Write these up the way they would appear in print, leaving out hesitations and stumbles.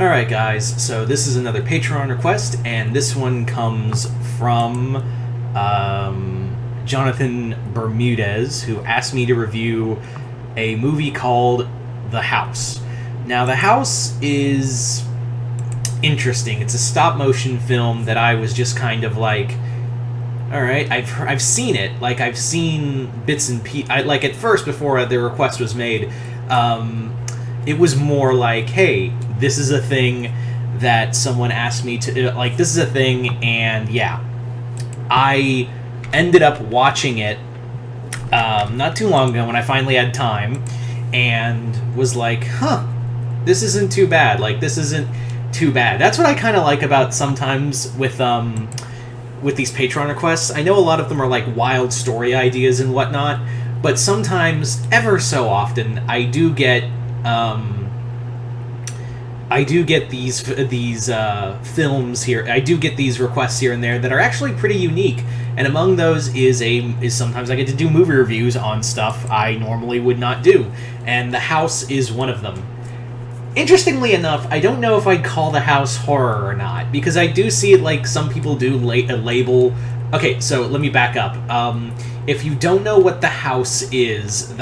Alright, guys, so this is another Patreon request, and this one comes from Jonathan Bermudez, who asked me to review a movie called The House. Now, The House is interesting. It's a stop-motion film that I was just kind of like, alright, I've seen it. Like, I've seen bits and pieces. Like, at first, before the request was made, it was more like, hey, this is a thing that someone asked me to, like, this is a thing, and yeah. I ended up watching it not too long ago when I finally had time, and was like, this isn't too bad. Like, this isn't too bad. That's what I kind of like about sometimes with these Patreon requests. I know a lot of them are, like, wild story ideas and whatnot, but sometimes, ever so often, I do get these films here. I do get these requests here and there that are actually pretty unique. And among those is sometimes I get to do movie reviews on stuff I normally would not do. And The House is one of them. Interestingly enough, I don't know if I'd call The House horror or not, because I do see it like some people do a label. Okay, so let me back up. If you don't know what The House is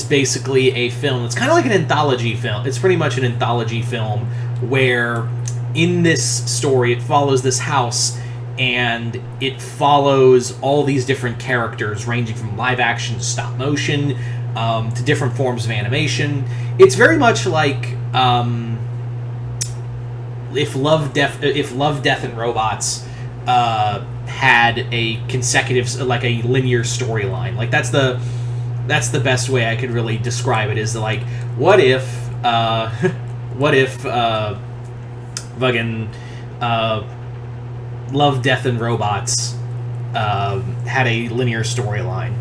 basically a film. It's kind of like an anthology film. It's pretty much an anthology film where in this story it follows this house and it follows all these different characters ranging from live action to stop motion to different forms of animation. It's very much like if Love, Death and Robots had a consecutive, like a linear storyline. Like that's the best way I could really describe it, is like, what if fucking Love, Death, and Robots had a linear storyline.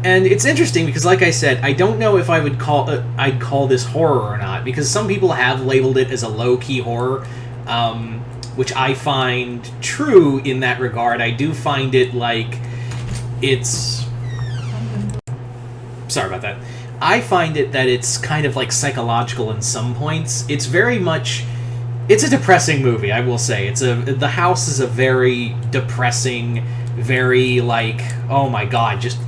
And it's interesting because, like I said, I don't know if I would I'd call this horror or not, because some people have labeled it as a low-key horror, which I find true in that regard. I do find it like it's... Sorry about that. I find it that it's kind of like psychological in some points. It's very much... It's a depressing movie, I will say. The House is a very depressing, very like, oh my god, just...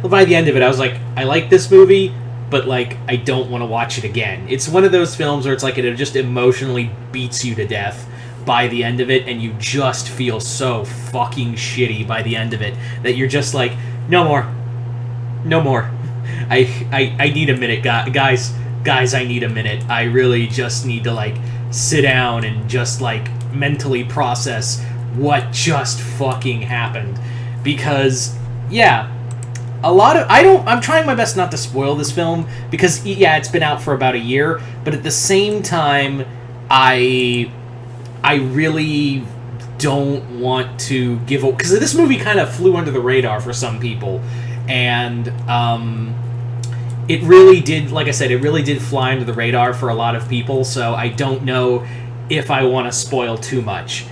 By the end of it, I was like, I like this movie, but like, I don't want to watch it again. It's one of those films where it's like, it just emotionally beats you to death by the end of it, and you just feel so fucking shitty by the end of it, that you're just like, no more. No more. I need a minute, guys, I need a minute. I really just need to, like, sit down and just, like, mentally process what just fucking happened. Because, yeah, I'm trying my best not to spoil this film, because, yeah, it's been out for about a year, but at the same time, I really don't want to give... Because this movie kind of flew under the radar for some people, and it really did, like I said, it really did fly under the radar for a lot of people, so I don't know if I want to spoil too much.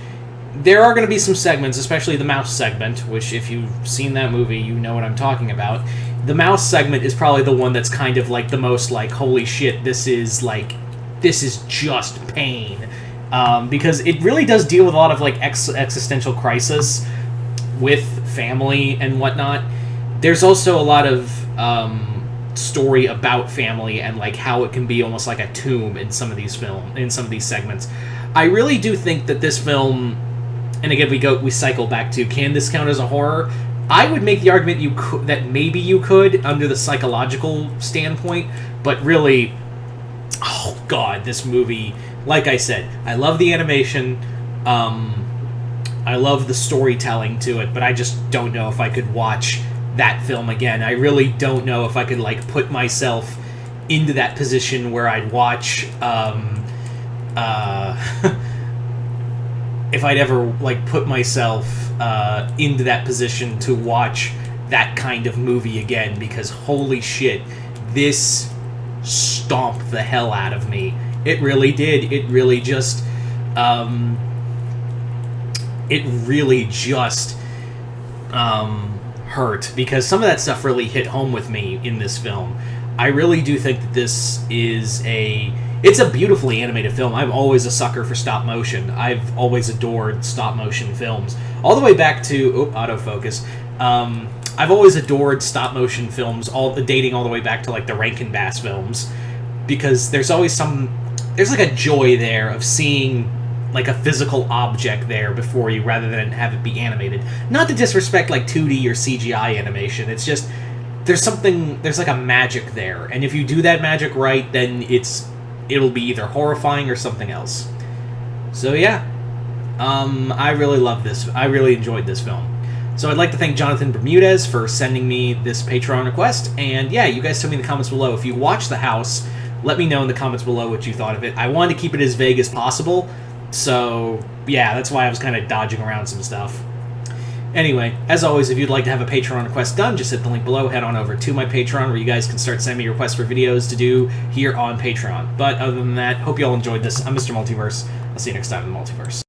There are going to be some segments, especially the mouse segment, which if you've seen that movie, you know what I'm talking about. The mouse segment is probably the one that's kind of like the most like, holy shit, this is just pain. Because it really does deal with a lot of like existential crisis with family and whatnot. There's also a lot of story about family and like how it can be almost like a tomb in some of these segments. I really do think that this film, and again we cycle back to, can this count as a horror? I would make the argument that maybe you could under the psychological standpoint, but really, oh god, this movie, like I said, I love the animation, I love the storytelling to it, but I just don't know if I could watch that film again. I really don't know if I could like put myself into that position where I'd watch if I'd ever like put myself into that position to watch that kind of movie again, because holy shit, this stomped the hell out of me. It really did. It really just hurt, because some of that stuff really hit home with me in this film. I really do think that this is It's a beautifully animated film. I'm always a sucker for stop motion. I've always adored stop motion films. All the way back to autofocus. I've always adored stop motion films, dating all the way back to like the Rankin Bass films, because there's always there's like a joy there of seeing like a physical object there before you rather than have it be animated. Not to disrespect like 2D or CGI animation. It's just there's like a magic there, and if you do that magic right, then it'll be either horrifying or something else. So yeah, I really love this. I really enjoyed this film. So I'd like to thank Jonathan Bermudez for sending me this Patreon request, and yeah, you guys tell me in the comments below. If you watch The House, let me know in the comments below what you thought of it. I wanted to keep it as vague as possible, so yeah, that's why I was kind of dodging around some stuff. Anyway, as always, if you'd like to have a Patreon request done, just hit the link below, head on over to my Patreon, where you guys can start sending me requests for videos to do here on Patreon. But other than that, hope you all enjoyed this. I'm Mr. Multiverse. I'll see you next time in the Multiverse.